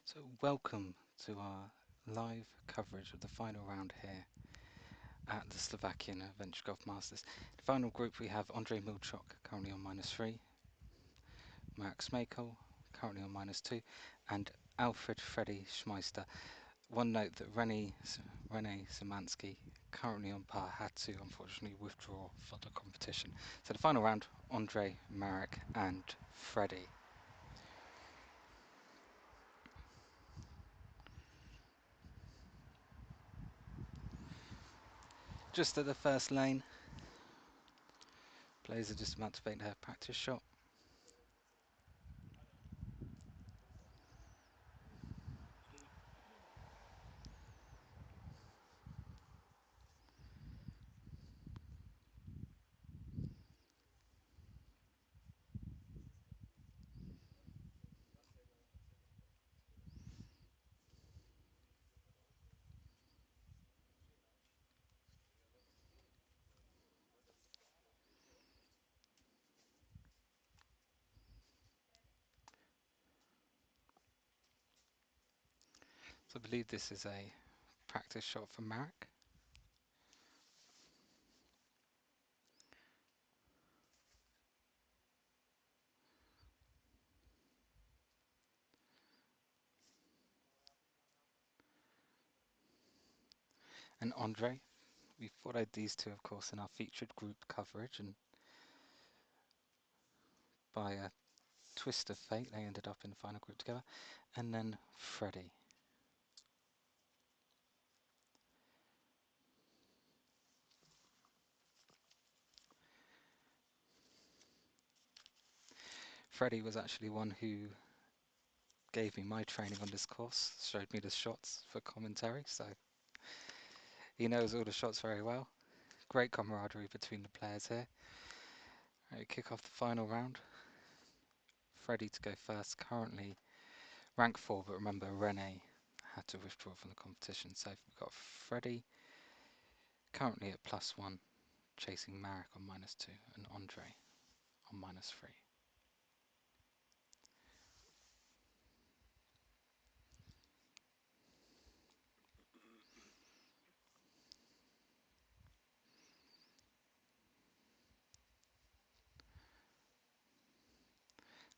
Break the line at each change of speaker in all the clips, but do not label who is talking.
So welcome to our live coverage of the final round here at the Slovakian Adventure Golf Masters. The final group we have Andrei Milchok currently on -3, Marek Smakel currently on -2, and Alfred Freddy Schmeister. One note that Rene Szymanski currently on par had to unfortunately withdraw for the competition. So the final round, Andrei, Marek and Freddy. Just at the first lane, players are just about to make their practice shot. So I believe this is a practice shot for Marek. And Andre. We followed these two, of course, in our featured group coverage, and by a twist of fate, they ended up in the final group together. And then Freddie. Freddie was actually one who gave me my training on this course, showed me the shots for commentary, so he knows all the shots very well. Great camaraderie between the players here. Right, kick off the final round. Freddie to go first, currently rank 4, but remember Rene had to withdraw from the competition. So we've got Freddie currently at +1, chasing Marek on -2, and Andre on -3.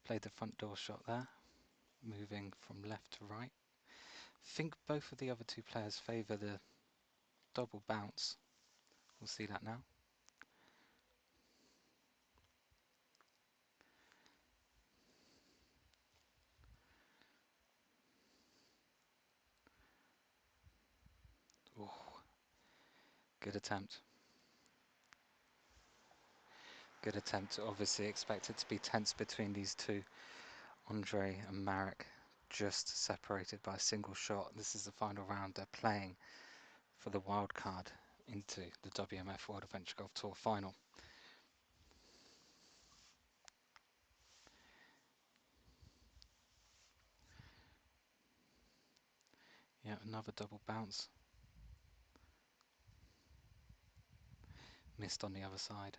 Played the front door shot there, moving from left to right. I think both of the other two players favour the double bounce. We'll see that now. Ooh, good attempt. Good attempt. Obviously expected to be tense between these two. Andre and Marek just separated by a single shot. This is the final round. They're playing for the wild card into the WMF World Adventure Golf Tour final. Yeah, another double bounce. Missed on the other side.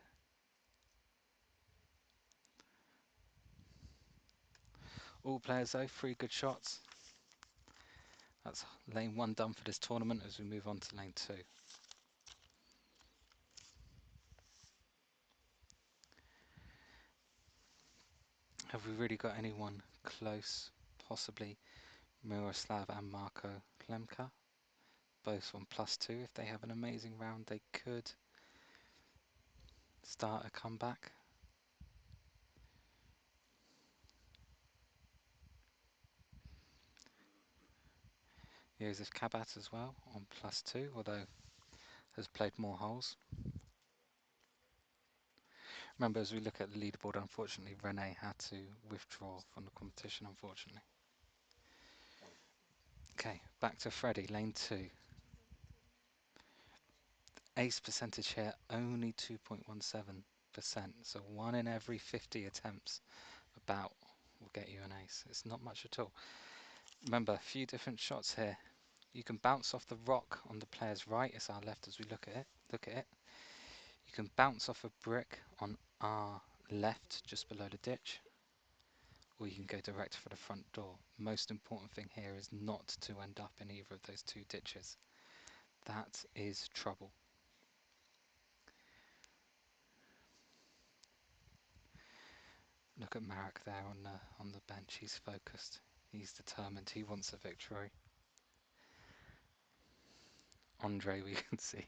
All players though, 3 good shots. That's lane 1 done for this tournament as we move on to lane 2. Have we really got anyone close? Possibly Miroslav and Marko Klemka. Both on +2. If they have an amazing round, they could start a comeback. Josef Kabat as well on +2, although has played more holes. Remember, as we look at the leaderboard, unfortunately, Rene had to withdraw from the competition, unfortunately. Okay, back to Freddie, lane 2. Ace percentage here, only 2.17%. So 1 in every 50 attempts about will get you an ace. It's not much at all. Remember, a few different shots here. You can bounce off the rock on the player's right. It's our left as we look at it. You can bounce off a brick on our left, just below the ditch. or you can go direct for the front door. Most important thing here is not to end up in either of those two ditches. That is trouble. Look at Marek there on the bench. He's focused. He's determined. He wants a victory. Andre, we can see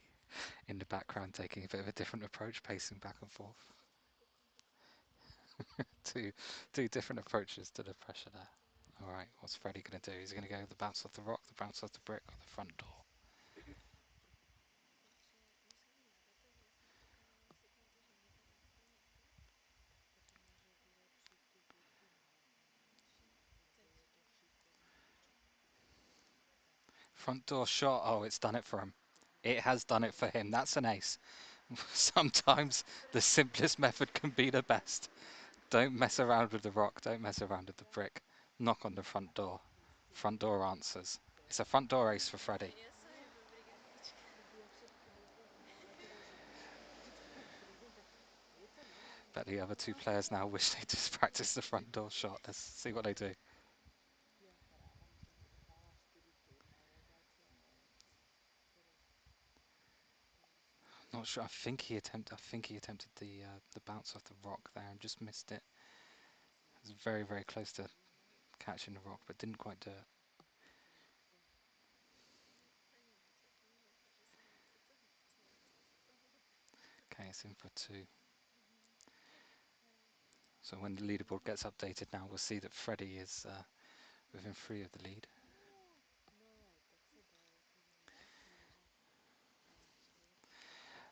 in the background taking a bit of a different approach, pacing back and forth. two, two different approaches to the pressure there. All right, what's Freddie going to do? He's going to go the bounce off the rock, the bounce off the brick, or the front door. Front door shot. Oh, it's done it for him. It has done it for him. That's an ace. Sometimes the simplest method can be the best. Don't mess around with the rock. Don't mess around with the brick. Knock on the front door. Front door answers. It's a front door ace for Freddie. Bet the other two players now wish they just practiced the front door shot. Let's see what they do. Not sure. I think he attempted the bounce off the rock there and just missed it. It was very, very close to catching the rock, but didn't quite do it. Okay, it's in for two. So when the leaderboard gets updated now, we'll see that Freddie is within three of the lead.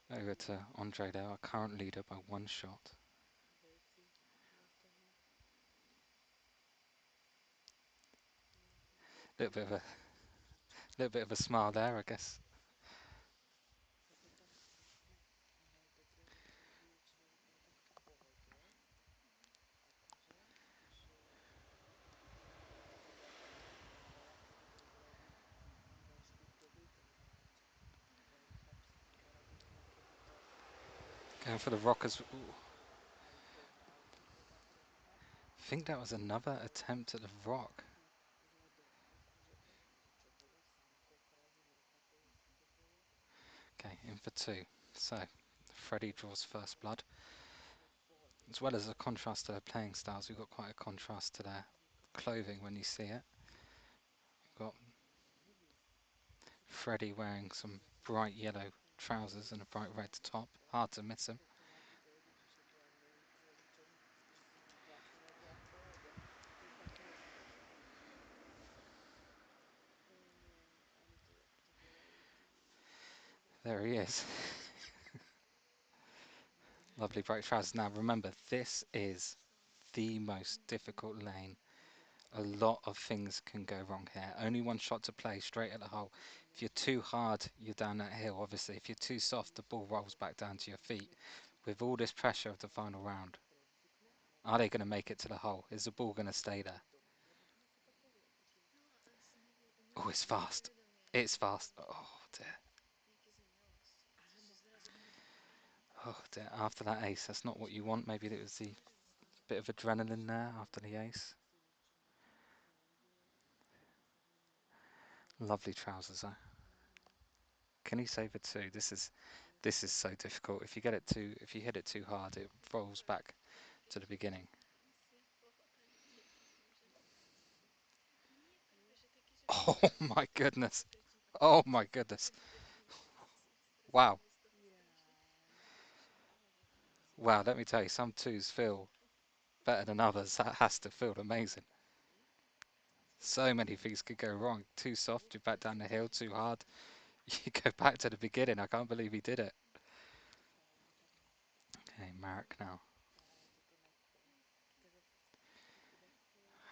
Over to Andre there, our current leader by one shot. Little bit of a smile there, I guess. Going for the rockers. Ooh. I think that was another attempt at the rock. Okay, in for two. So, Freddie draws first blood. As well as a contrast to their playing styles, we've got quite a contrast to their clothing when you see it. We've got Freddie wearing some bright yellow trousers and a bright red top. Hard to miss him. There he is. Lovely bright trousers. Now remember, this is the most difficult lane. A lot of things can go wrong here. Only one shot to play, straight at the hole. If you're too hard, you're down that hill, obviously. If you're too soft, the ball rolls back down to your feet. With all this pressure of the final round, are they going to make it to the hole? Is the ball going to stay there? Oh, it's fast. It's fast. Oh, dear. Oh, dear. After that ace, that's not what you want. Maybe it was the bit of adrenaline there after the ace. Lovely trousers, though. Can he save a two? This is so difficult. If you hit it too hard, it rolls back to the beginning. Oh my goodness. Oh my goodness. Wow. Wow, let me tell you, some twos feel better than others. That has to feel amazing. So many things could go wrong. Too soft, you back down the hill. Too hard, you go back to the beginning. I can't believe he did it. Okay, Marek now.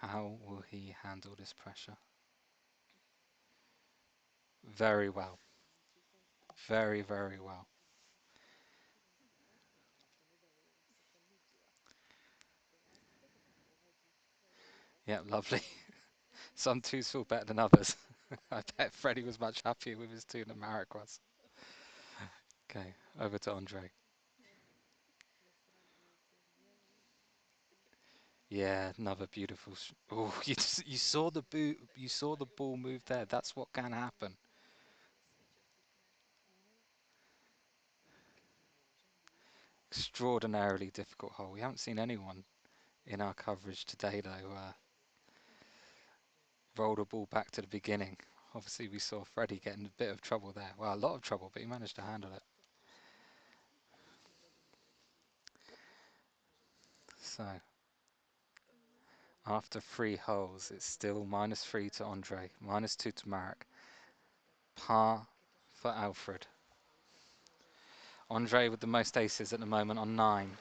How will he handle this pressure? Very well. Very, very well. Yeah, lovely. Some twos feel better than others. I bet Freddie was much happier with his two than Marek was. Okay, over to Andre. Yeah, another beautiful. Oh, you saw the boot. You saw the ball move there. That's what can happen. Extraordinarily difficult hole. We haven't seen anyone in our coverage today though roll the ball back to the beginning. Obviously, we saw Freddie get in a bit of trouble there. Well, a lot of trouble, but he managed to handle it. So after 3 holes, it's still -3 to Andre, -2 to Marek, par for Alfred. Andre with the most aces at the moment on 9.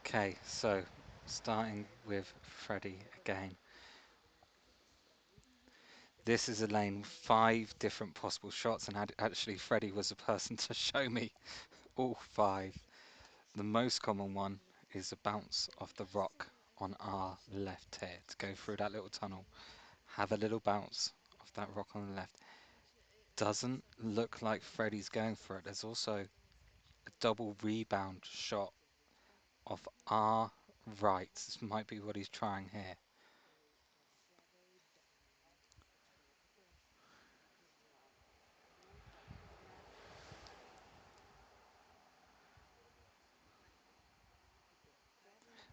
Okay, so starting with Freddie again. This is a lane with 5 different possible shots, and actually Freddie was the person to show me all 5. The most common one is a bounce off the rock on our left here to go through that little tunnel. Have a little bounce off that rock on the left. Doesn't look like Freddie's going for it. There's also a double rebound shot off our right. This might be what he's trying here.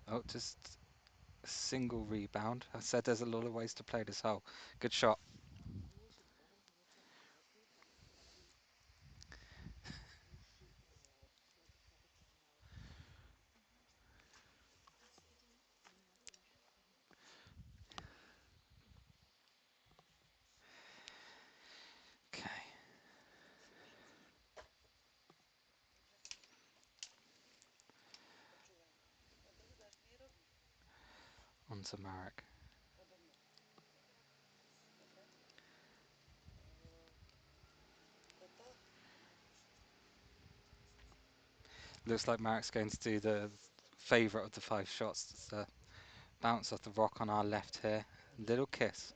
Oh, just a single rebound. I said there's a lot of ways to play this hole. Good shot. Okay, on to Marek. Looks like Marek's going to do the favourite of the 5 shots. It's the bounce off the rock on our left here. Little kiss,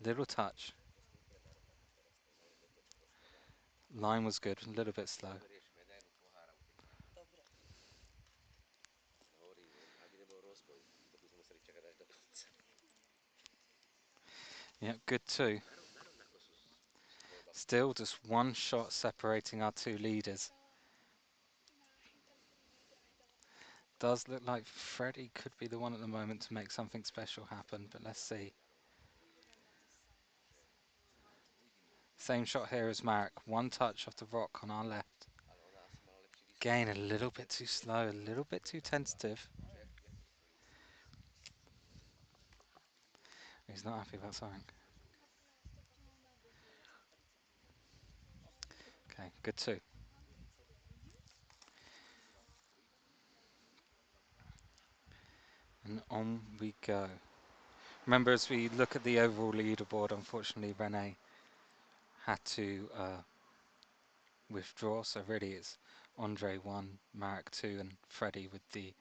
little touch. Line was good, a little bit slow. Yeah, good too. Still just one shot separating our 2 leaders. Does look like Freddie could be the one at the moment to make something special happen, but let's see. Same shot here as Marek. One touch off the rock on our left. Again, a little bit too slow, a little bit too tentative. He's not happy about something. Okay, good too. And on we go. Remember, as we look at the overall leaderboard, unfortunately, Rene had to withdraw. So really, it's Andre 1, Marek 2, and Freddie with the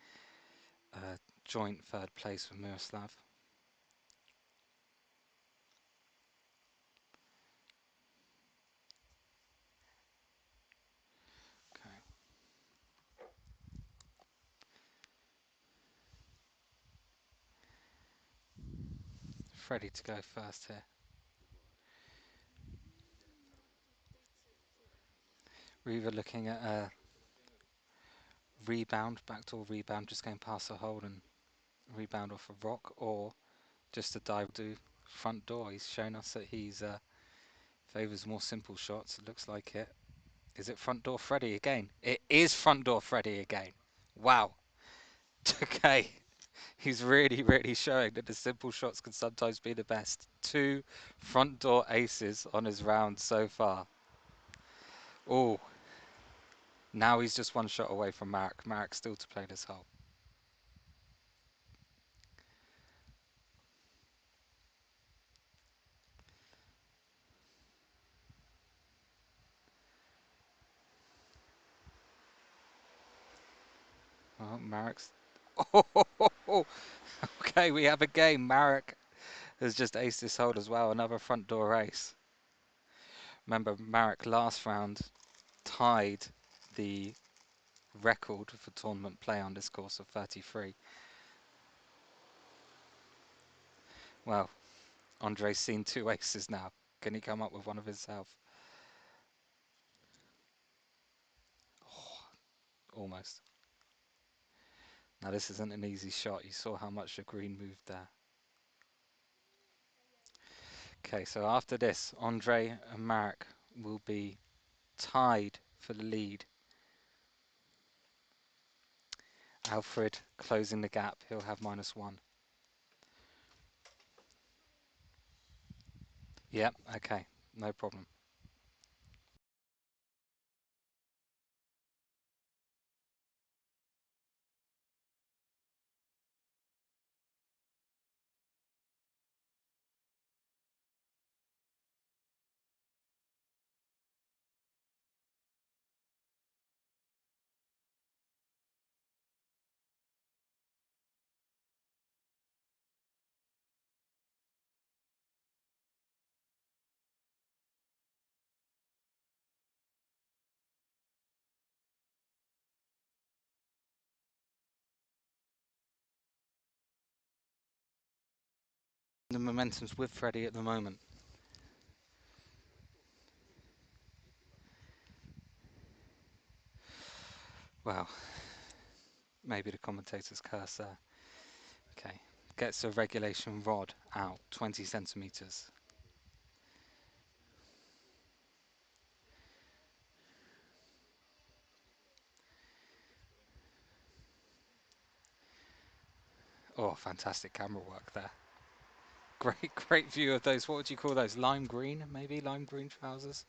joint 3rd place with Miroslav. Okay, Freddie to go first here. We're either looking at a rebound, backdoor rebound, just going past the hole and rebound off a rock, or just a dive to front door. He's shown us that he's favours more simple shots. It looks like it. Is it front door Freddy again? It is front door Freddy again. Wow. Okay. He's really, really showing that the simple shots can sometimes be the best. 2 front door aces on his round so far. Oh, now he's just one shot away from Marek. Marek still to play this hole. Marek's. Oh, okay, we have a game. Marek has just aced this hole as well. Another front door ace. Remember, Marek last round tied the record for tournament play on this course of 33. Well, Andre's seen two aces now. Can he come up with one of himself? Oh, almost. Now this isn't an easy shot. You saw how much the green moved there. Okay, so after this, Andre and Marek will be tied for the lead. Alfred closing the gap. He'll have -1. Yep, okay, no problem. The momentum's with Freddie at the moment. Well, maybe the commentator's curse there. Okay, gets a regulation rod out, 20 centimeters. Oh, fantastic camera work there. Great view of those. What would you call those? Lime green, maybe? Lime green trousers?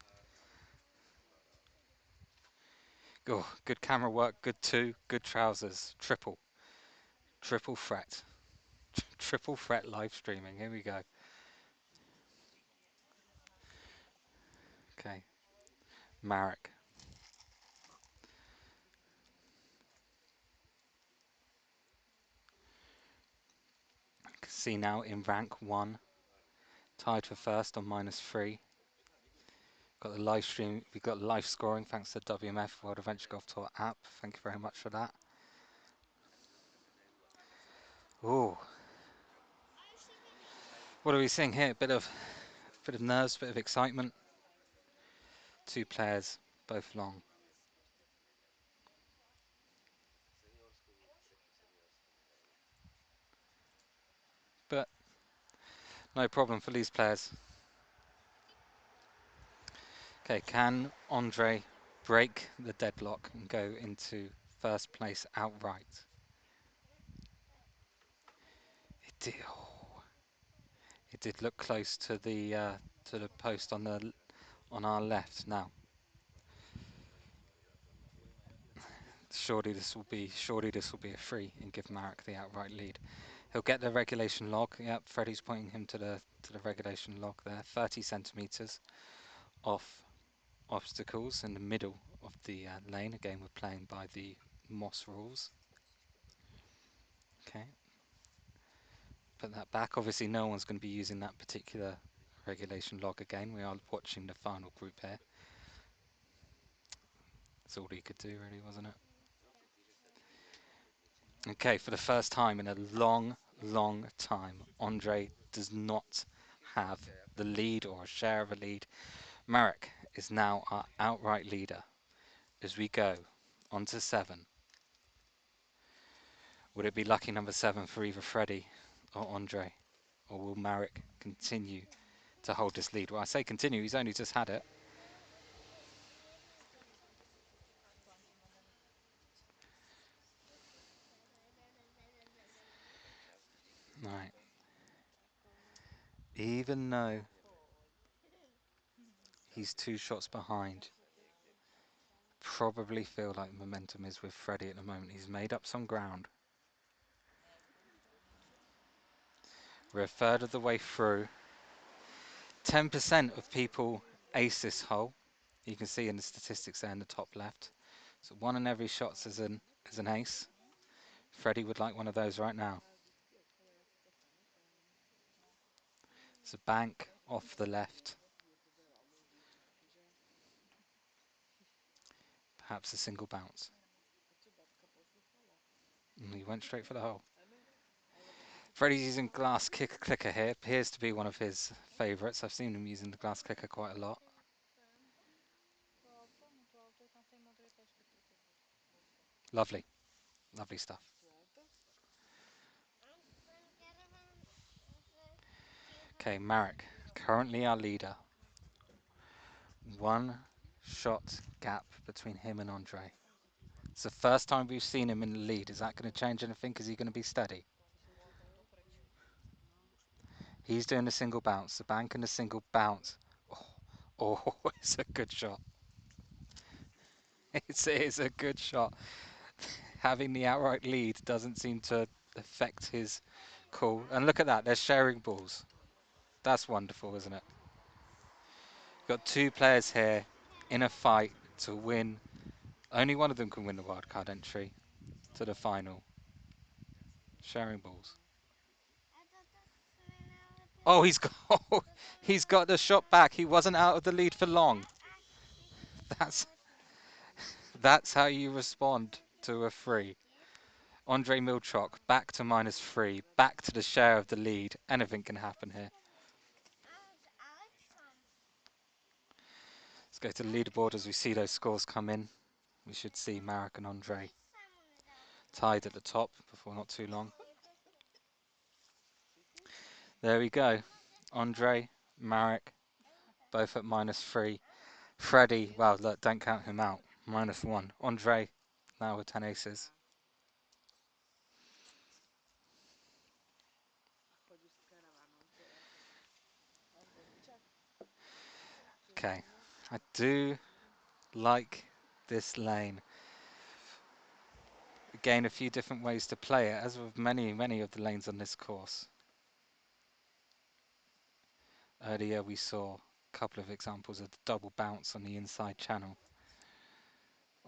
Oh, good camera work, good two, good trousers. Triple threat. Triple threat live streaming. Here we go. Okay, Marek. See now in rank 1, tied for first on -3. Got the live stream. We've got live scoring thanks to WMF World Adventure Golf Tour app. Thank you very much for that. Ooh, what are we seeing here? Bit of nerves, bit of excitement. Two players, both long. But no problem for these players. Okay, can Andre break the deadlock and go into first place outright? It did. Oh, it did look close to the post on our left. Now, surely this will be a free and give Marek the outright lead. He'll get the regulation log. Yep, Freddie's pointing him to the regulation log there. 30 centimeters off obstacles in the middle of the lane. Again, we're playing by the Moss rules. Okay. Put that back. Obviously, no one's going to be using that particular regulation log again. We are watching the final group here. That's all he could do, really, wasn't it? Okay, for the first time in a long, long time, Andre does not have the lead or a share of a lead. Marek is now our outright leader as we go on to 7. Would it be lucky number 7 for either Freddie or Andre? Or will Marek continue to hold this lead? Well, I say continue, he's only just had it. Right. Even though he's 2 shots behind, probably feel like momentum is with Freddie at the moment. He's made up some ground. We're a third of the way through. 10% of people ace this hole. You can see in the statistics there in the top left. So 1 in every shot is an ace. Freddie would like one of those right now. It's a bank off the left. Perhaps a single bounce. And he went straight for the hole. Freddie's using glass clicker here. Appears to be one of his favourites. I've seen him using the glass clicker quite a lot. Lovely. Lovely stuff. Okay, Marek, currently our leader. One shot gap between him and Andre. It's the first time we've seen him in the lead. Is that going to change anything? Is he going to be steady? He's doing a single bounce. The bank and a single bounce. Oh, it's a good shot. It's a good shot. Having the outright lead doesn't seem to affect his call. And look at that, they're sharing balls. That's wonderful, isn't it? Got two players here in a fight to win. Only one of them can win the wildcard entry to the final. Sharing balls. Oh, he's got the shot back. He wasn't out of the lead for long. That's that's how you respond to a free. Andre Milchok back to -3, back to the share of the lead. Anything can happen here. Let's go to the leaderboard as we see those scores come in. We should see Marek and Andre tied at the top before not too long. There we go. Andre, Marek, both at -3. Freddie, well, look, don't count him out. -1. Andre, now with 10 aces. Okay, I do like this lane. Again, a few different ways to play it, as with many of the lanes on this course. Earlier we saw a couple of examples of the double bounce on the inside channel.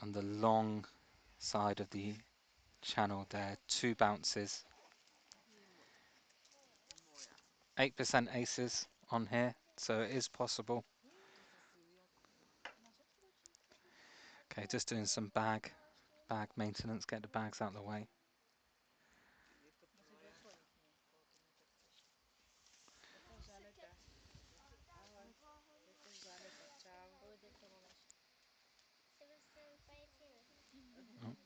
On the long side of the channel there, two bounces. 8% aces on here, so it is possible. Okay, just doing some bag maintenance, get the bags out of the way. Oh,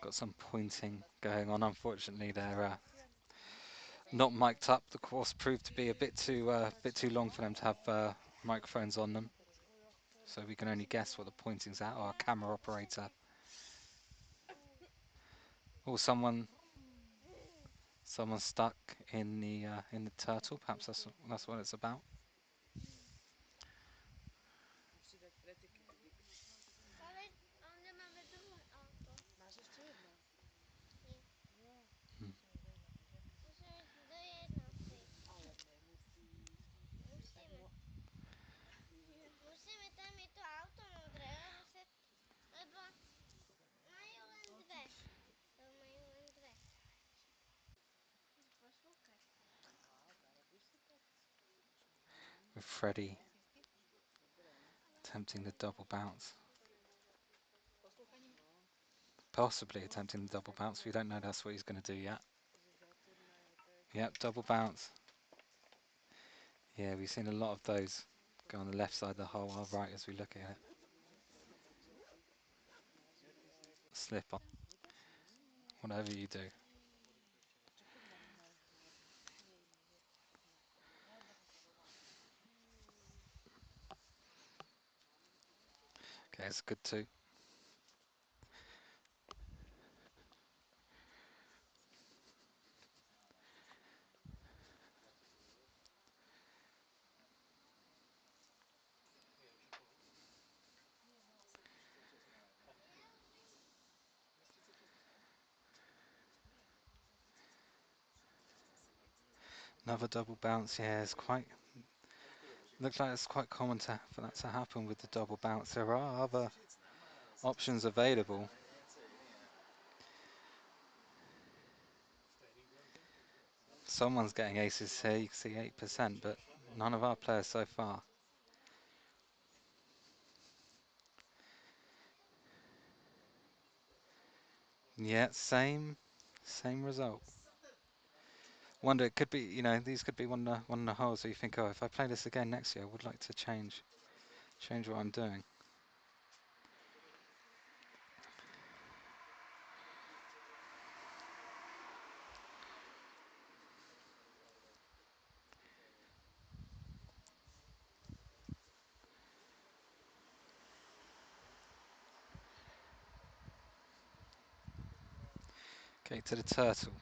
got some pointing going on. Unfortunately, they're not mic'd up. The course proved to be a bit too long for them to have microphones on them, so we can only guess what the pointing's at. Our camera operator. Oh, someone stuck in the turtle. Perhaps that's what it's about. Hmm. With Freddie attempting the double bounce. Possibly attempting the double bounce. We don't know that's what he's going to do yet. Yep, double bounce. Yeah, we've seen a lot of those go on the left side of the hole, or right as we look at it. Slip on. Whatever you do. Okay, it's good too. Another double bounce. Yeah, it's quite. Looks like it's quite common for that to happen with the double bounce. There are other options available. Someone's getting aces here. You can see 8%, but none of our players so far. Yeah, same result. Wonder, it could be, these could be one of the holes where you think, oh, if I play this again next year, I would like to change what I'm doing. Okay, to the turtle.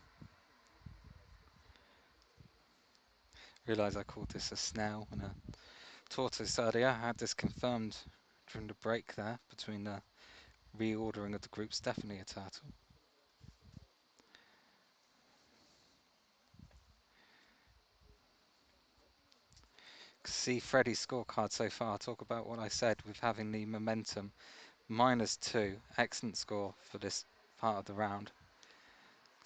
Realise I called this a snail and a tortoise earlier. I had this confirmed during the break there between the reordering of the groups. Definitely a turtle. See Freddie's scorecard so far. Talk about what I said with having the momentum. -2. Excellent score for this part of the round.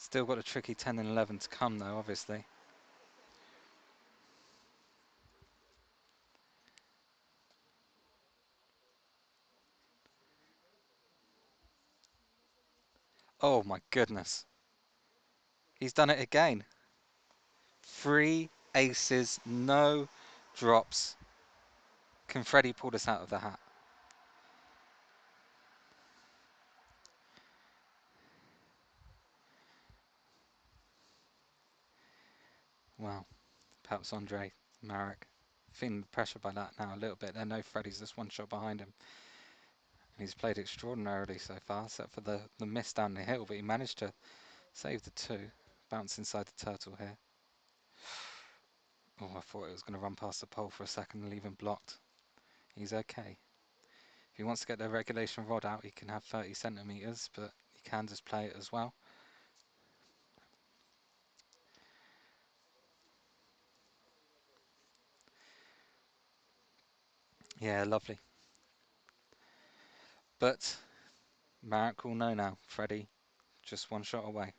Still got a tricky 10 and 11 to come though, obviously. Oh my goodness. He's done it again. 3 aces, no drops. Can Freddie pull this out of the hat? Well, perhaps Andre Marek feeling the pressure by that now a little bit. I know Freddie's just one shot behind him. And he's played extraordinarily so far, except for the miss down the hill, but he managed to save the 2. Bounce inside the turtle here. Oh, I thought it was going to run past the pole for a second and leave him blocked. He's okay. If he wants to get the regulation rod out, he can have 30 centimetres, but he can just play it as well. Yeah, lovely. But Marek will know now. Freddie, just one shot away.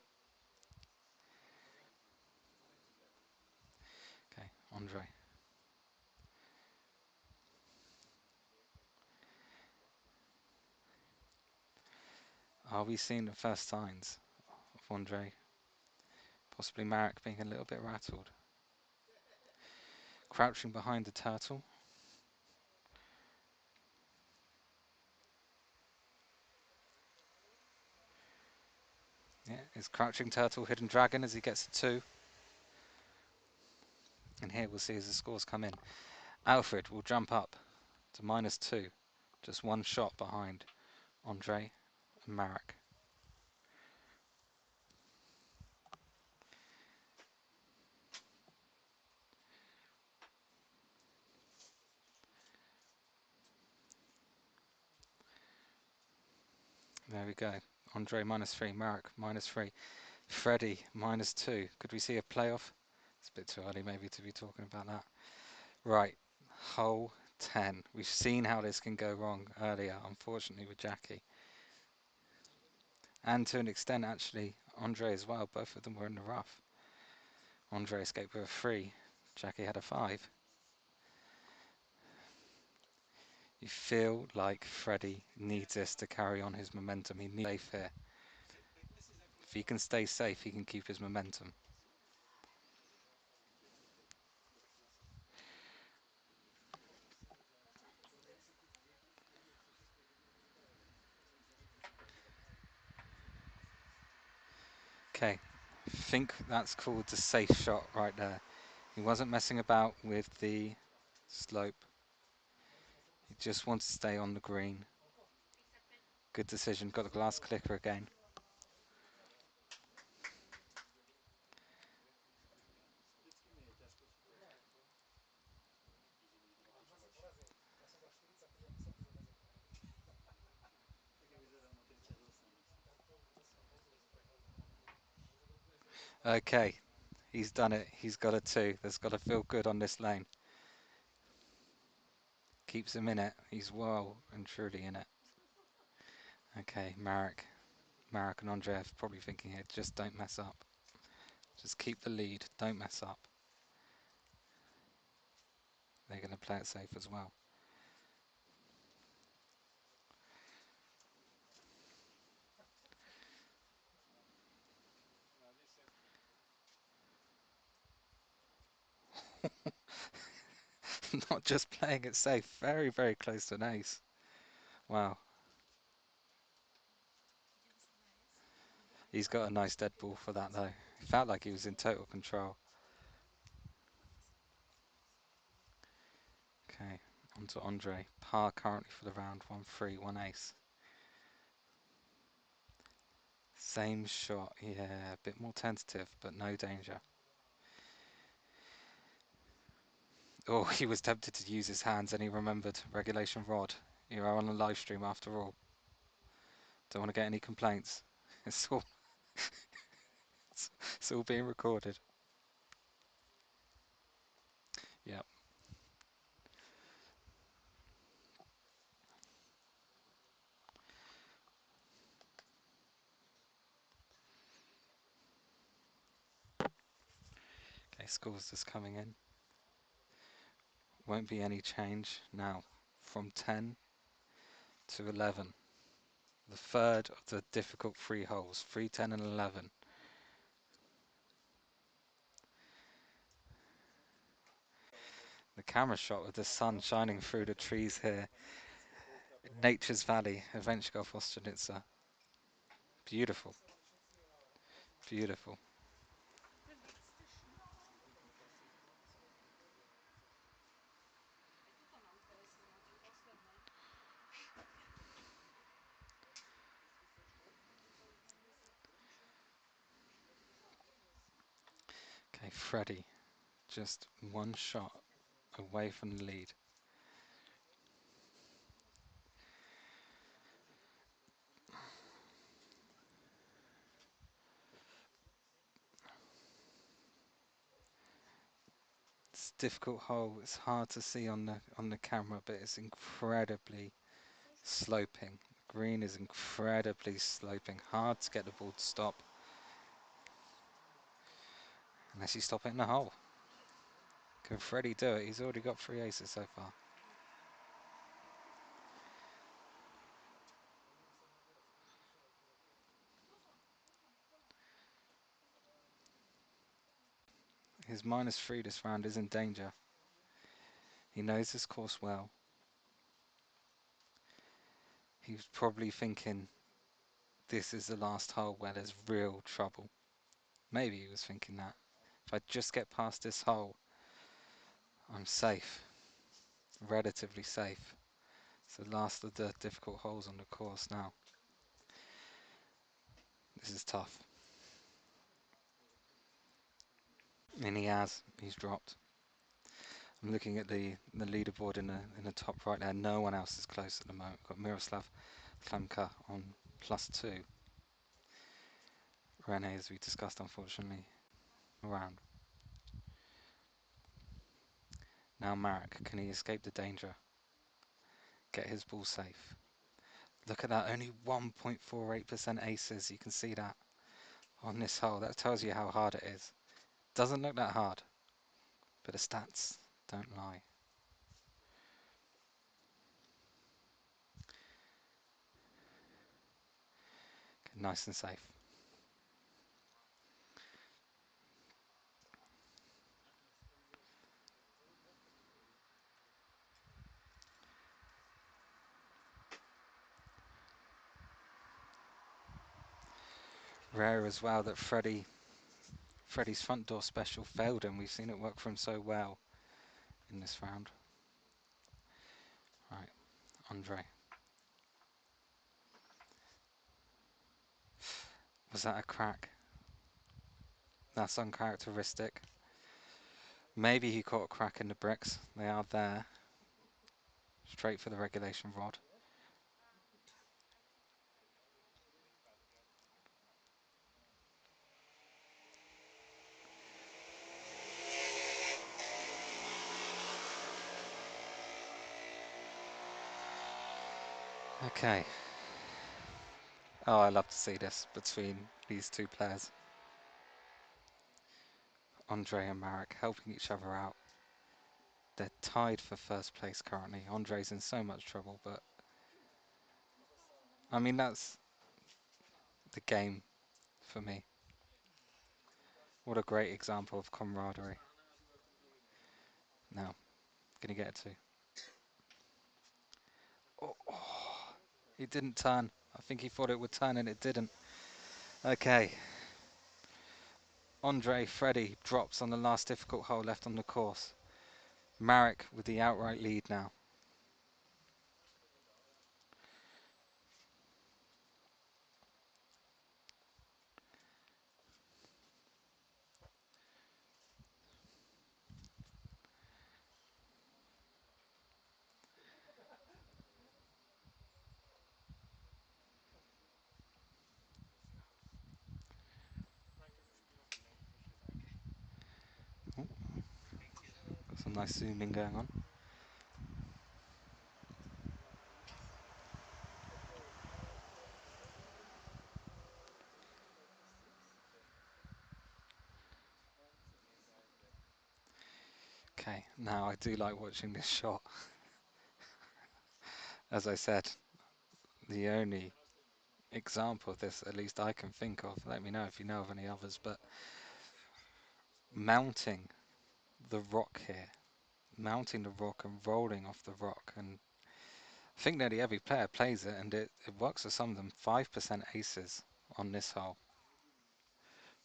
Okay, Andre. Are we seeing the first signs of Andre? Possibly Marek being a little bit rattled. Crouching behind the turtle. Yeah, is crouching turtle hidden dragon as he gets a 2. And here we'll see as the scores come in. Alfred will jump up to -2. Just one shot behind Andre and Marek. There we go. Andre -3, Marek -3, Freddie -2. Could we see a playoff? It's a bit too early maybe to be talking about that. Right, hole 10. We've seen how this can go wrong earlier, unfortunately, with Jackie. And to an extent, actually, Andre as well. Both of them were in the rough. Andre escaped with a 3. Jackie had a 5. You feel like Freddie needs this to carry on his momentum. He needs safe here. If he can stay safe, he can keep his momentum. Okay, I think that's called the safe shot right there. He wasn't messing about with the slope. He just wants to stay on the green. Good decision. Got the glass clicker again. Okay, he's done it. He's got a 2. That's got to feel good on this lane. Keeps him in it. He's well and truly in it. Okay, Marek and Andreev probably thinking here, just don't mess up. Just keep the lead. Don't mess up. They're going to play it safe as well. Not just playing it safe. Very, very close to an ace. Wow. He's got a nice dead ball for that though. It felt like he was in total control. Okay, on to Andre. Par currently for the round. 1-3, 1 ace. Same shot, yeah, a bit more tentative, but no danger. Oh, he was tempted to use his hands and he remembered regulation rod. You are on a live stream after all. Don't want to get any complaints. It's all, it's all being recorded. Yep. Okay, scores just coming in. Won't be any change now from 10 to 11. The third of the difficult three holes, 3, 10 and 11. The camera shot with the sun shining through the trees here. Nature's Valley, Adventure Golf Masters. Beautiful, beautiful. Okay, Freddie, just one shot away from the lead. It's a difficult hole. It's hard to see on the camera, but it's incredibly sloping. The green is incredibly sloping. Hard to get the ball to stop unless you stop it in the hole. Can Freddie do it? He's already got 3 aces so far. His -3 this round is in danger. He knows this course well. He's probably thinking this is the last hole where there's real trouble. Maybe he was thinking that. If I just get past this hole, I'm safe. Relatively safe. It's the last of the difficult holes on the course now. This is tough. And he has. He's dropped. I'm looking at the leaderboard in the top right there. No one else is close at the moment. We've got Miroslav Klemka on +2. Rene, as we discussed, unfortunately, around. Now Marek, can he escape the danger? Get his ball safe. Look at that, only 1.48% aces. You can see that on this hole. That tells you how hard it is. Doesn't look that hard, but the stats don't lie. Okay, nice and safe. Rare as well that Freddie's front door special failed him. We've seen it work for him so well in this round. Right, Andre. Was that a crack? That's uncharacteristic. Maybe he caught a crack in the bricks. They are there. Straight for the regulation rod. Okay. Oh, I love to see this between these two players. Andre and Marek helping each other out. They're tied for first place currently. Andre's in so much trouble, but I mean, that's the game for me. What a great example of camaraderie. Now, gonna get it to. Oh, oh, he didn't turn. I think he thought it would turn and it didn't. Okay. Andre Freddie drops on the last difficult hole left on the course. Marek with the outright lead now. Oh, got some nice zooming going on. Okay, now I do like watching this shot. As I said, the only example of this, at least I can think of, let me know if you know of any others, but mounting the rock here, mounting the rock and rolling off the rock. And I think nearly every player plays it, and it works for some of them. 5% aces on this hole.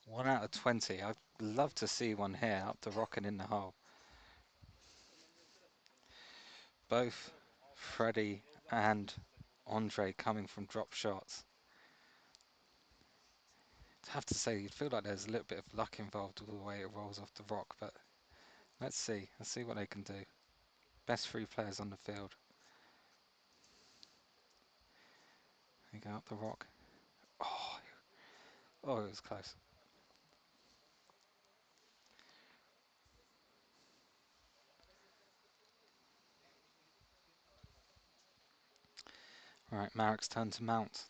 1 out of 20. I'd love to see one here up the rock and in the hole. Both Freddie and Andre coming from drop shots. I have to say, you'd feel like there's a little bit of luck involved with the way it rolls off the rock, but let's see. Let's see what they can do. Best three players on the field. They go up the rock. Oh, oh, it was close. Right, Marek's turn to mount.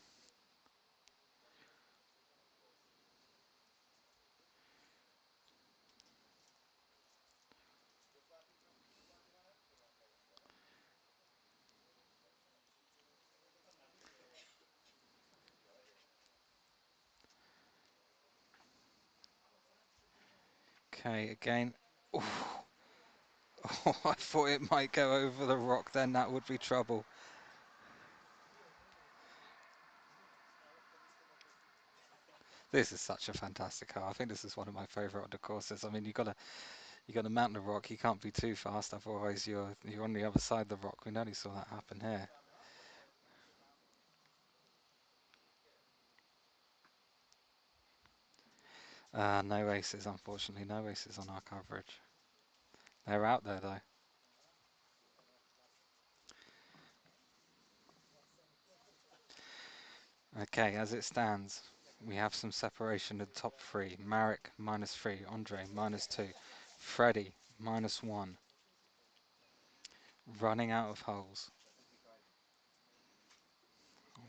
Okay, again. Ooh. Oh, I thought it might go over the rock then. That would be trouble. This is such a fantastic car. I think this is one of my favourite on the courses. I mean, you got to mount the rock. You can't be too fast, otherwise you're on the other side of the rock. We nearly saw that happen here. No aces, unfortunately. No aces on our coverage. They're out there though. Okay, as it stands, we have some separation in the top three. Marek -3, Andre -2, Freddie -1. Running out of holes.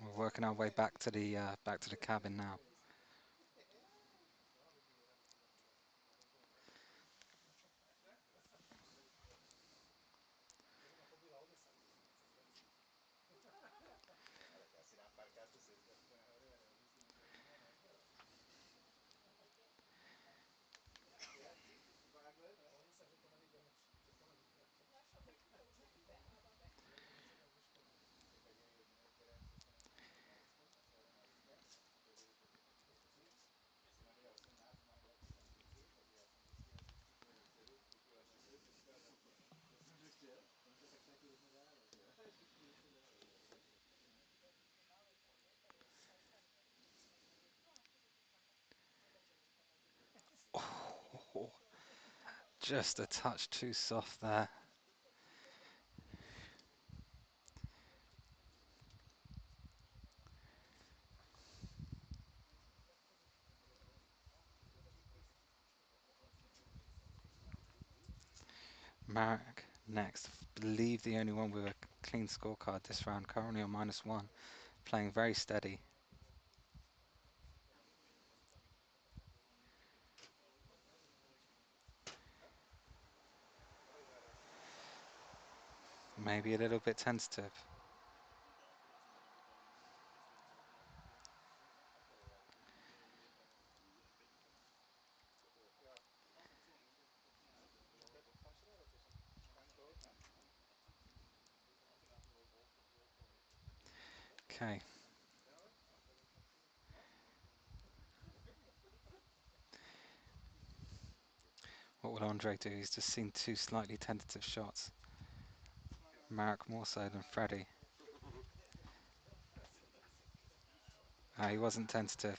We're working our way back to the cabin now. Oh, just a touch too soft there. Marek next. Believe the only one with a clean scorecard this round, currently on -1, playing very steady. Maybe a little bit tentative. Okay. What will Andre do? He's just seen two slightly tentative shots. Marek more so than Freddie. Ah, he wasn't tentative.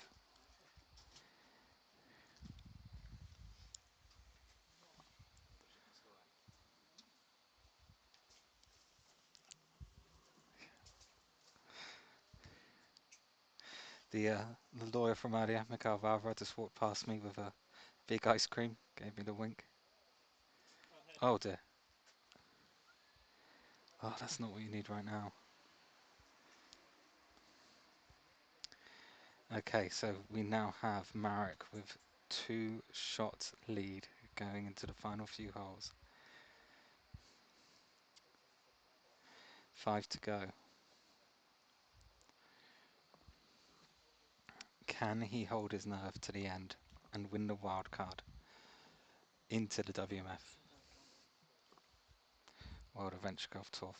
The lawyer from earlier, Mikhail Vavra, just walked past me with a big ice cream, gave me the wink. Oh dear. Oh, that's not what you need right now. Okay, so we now have Marek with 2 shot lead going into the final few holes. 5 to go. Can he hold his nerve to the end and win the wild card into the WMF World Adventure Golf Tour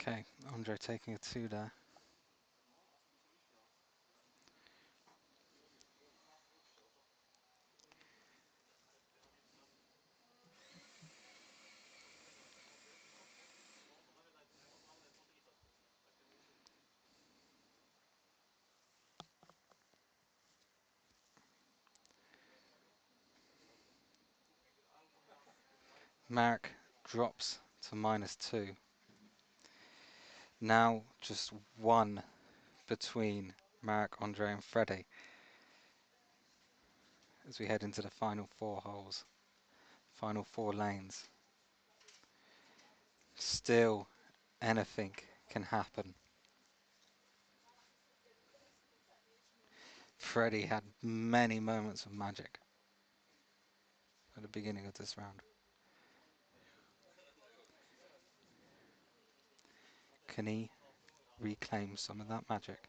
Okay, Andre taking a 2 there. Marek drops to -2. Now just one between Marek, Andre and Freddie as we head into the final 4 holes, final 4 lanes. Still, anything can happen. Freddie had many moments of magic at the beginning of this round. Can he reclaim some of that magic?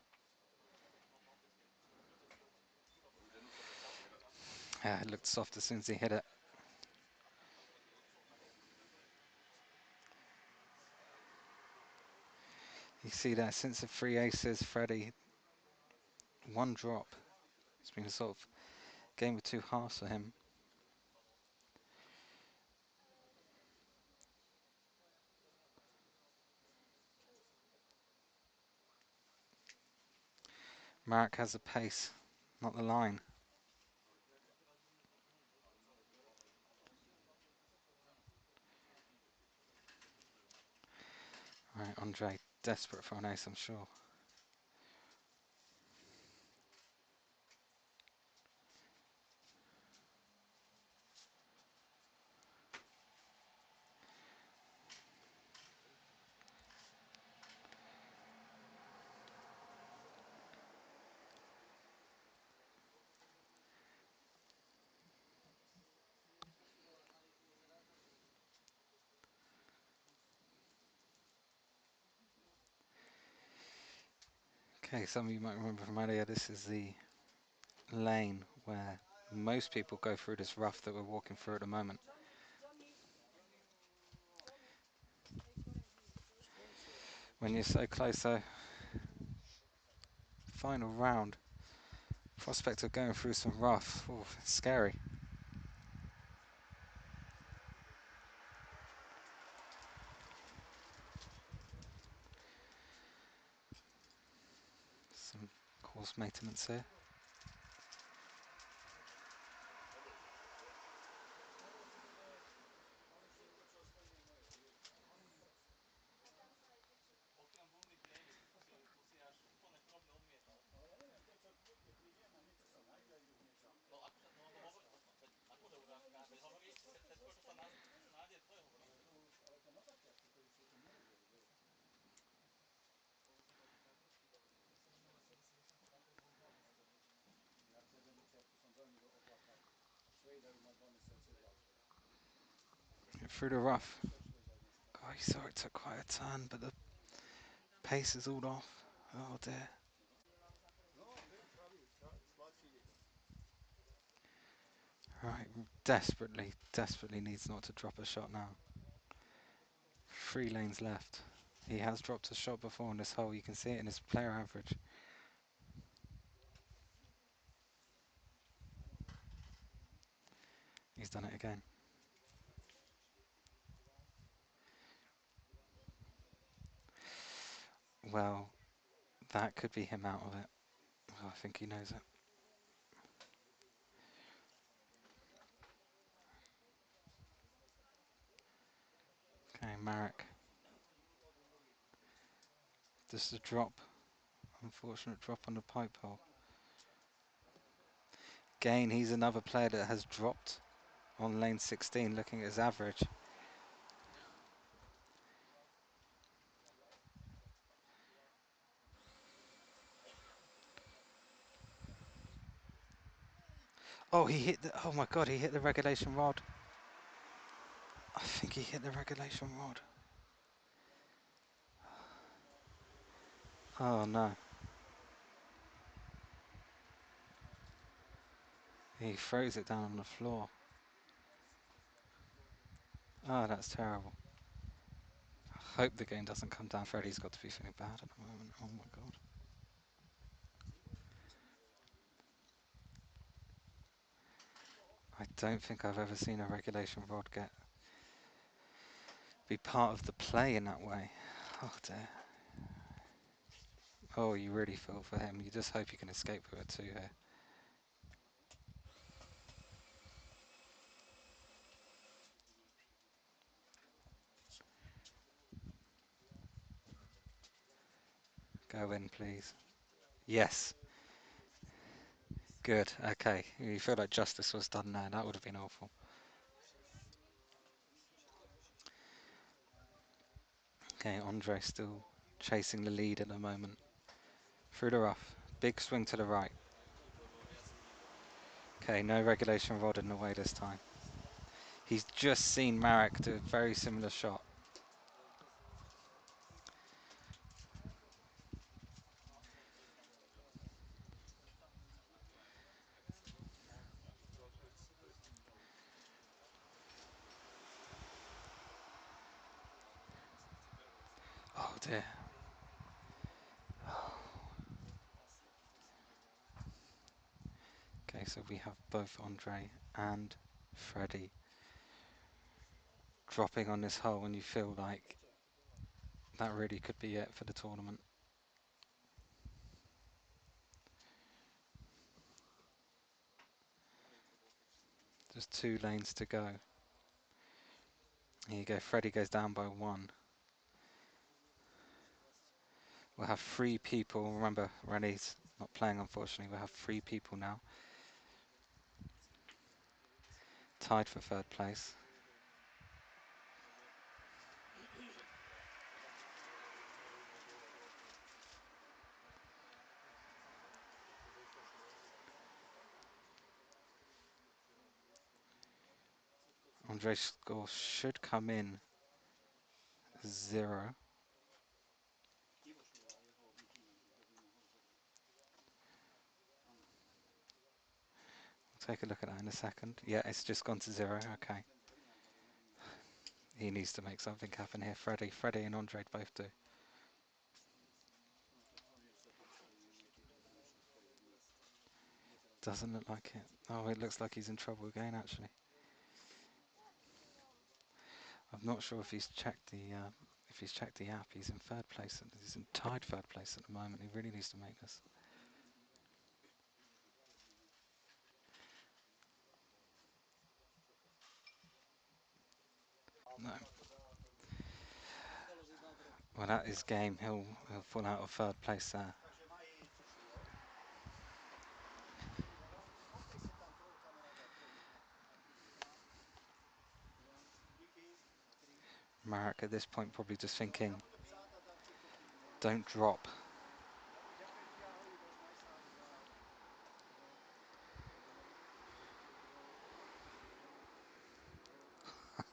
Yeah, it looked soft as soon as he hit it. You see there, since the 3 aces, Freddie, one drop. It's been a sort of game with 2 halves for him. Marek has the pace, not the line. Right, Andre, desperate for an ace, I'm sure. Okay, some of you might remember from earlier, this is the lane where most people go through this rough that we're walking through at the moment. When you're so close, though, final round, prospect of going through some rough, ooh, scary. Some course maintenance here. Through the rough. Oh, you saw it took quite a turn, but the pace is all off. Oh dear. Right, desperately, desperately needs not to drop a shot now. 3 lanes left. He has dropped a shot before in this hole. You can see it in his player average. He's done it again. Well, that could be him out of it. Oh, I think he knows it. Okay, Marek. Just a drop. Unfortunate drop on the pipe hole. Again, he's another player that has dropped on lane 16, looking at his average. Oh, he hit the, oh my God, he hit the regulation rod. I think he hit the regulation rod. Oh no. He throws it down on the floor. Oh, that's terrible. Hope the game doesn't come down. Freddie's got to be feeling bad at the moment. Oh my god. I don't think I've ever seen a regulation rod be part of the play in that way. Oh dear. Oh, you really feel for him. You just hope you can escape with it too here. Go in, please. Yes. Good. Okay. You feel like justice was done there. That would have been awful. Okay, Andre still chasing the lead at the moment. Through the rough. Big swing to the right. Okay, no regulation rod in the way this time. He's just seen Marek do a very similar shot. Oh dear. Okay, so we have both Andre and Freddie dropping on this hole, and you feel like that really could be it for the tournament. Just 2 lanes to go. Here you go, Freddie goes down by 1. We'll have 3 people. Remember, Renee's not playing, unfortunately. We'll have 3 people now. Tied for 3rd place. Andre's score should come in 0. We'll take a look at that in a second. Yeah, it's just gone to 0. Okay. He needs to make something happen here. Freddie and Andre both do. Doesn't look like it. Oh, it looks like he's in trouble again, actually. I'm not sure if he's checked the app. He's in 3rd place. He's in tied 3rd place at the moment. He really needs to make this. No. Well, that is game. He'll fall out of 3rd place there. Marek at this point probably just thinking, don't drop.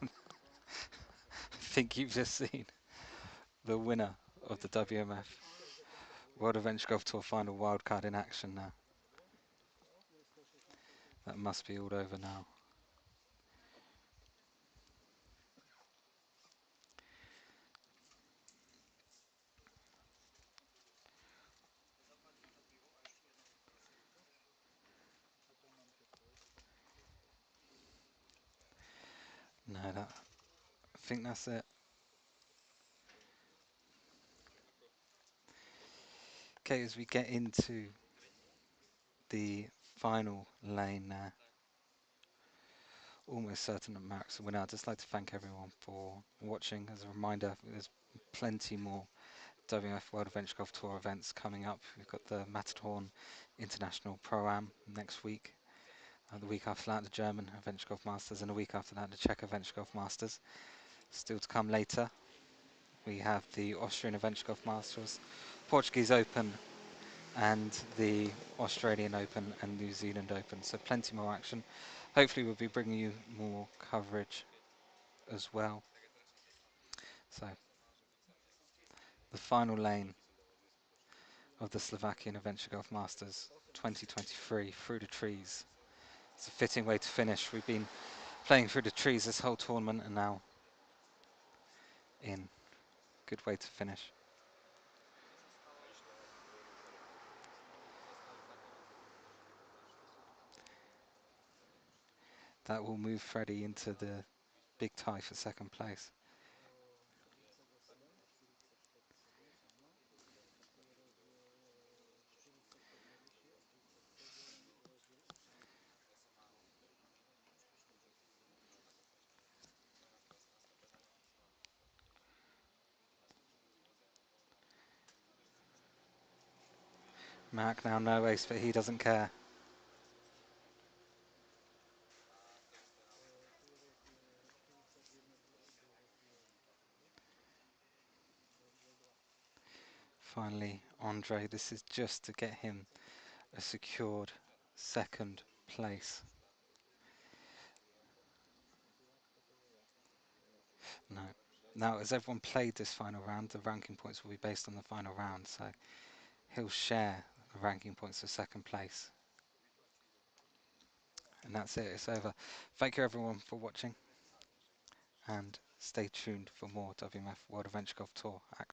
I think you've just seen the winner of the WMF World Adventure Golf Tour Final wildcard in action now. That must be all over now. No, I think that's it. Okay, as we get into the final lane there, almost certain that Marek's the winner. I'd just like to thank everyone for watching. As a reminder, there's plenty more WMF World Adventure Golf Tour events coming up. We've got the Matterhorn International Pro-Am next week. The week after that, the German Adventure Golf Masters, and the week after that, the Czech Adventure Golf Masters. Still to come later, we have the Austrian Adventure Golf Masters, Portuguese Open, and the Australian Open and New Zealand Open. So plenty more action. Hopefully we'll be bringing you more coverage as well. So the final lane of the Slovakian Adventure Golf Masters 2023, through the trees. It's a fitting way to finish. We've been playing through the trees this whole tournament and now in Good way to finish. That will move Freddie into the big tie for second place. Mac now no ace, but he doesn't care. Finally, Andre, this is just to get him a secured second place. No. Now, as everyone played this final round, the ranking points will be based on the final round, so he'll share the ranking points for second place. And that's it, it's over. Thank you everyone for watching, and stay tuned for more WMF World Adventure Golf Tour action.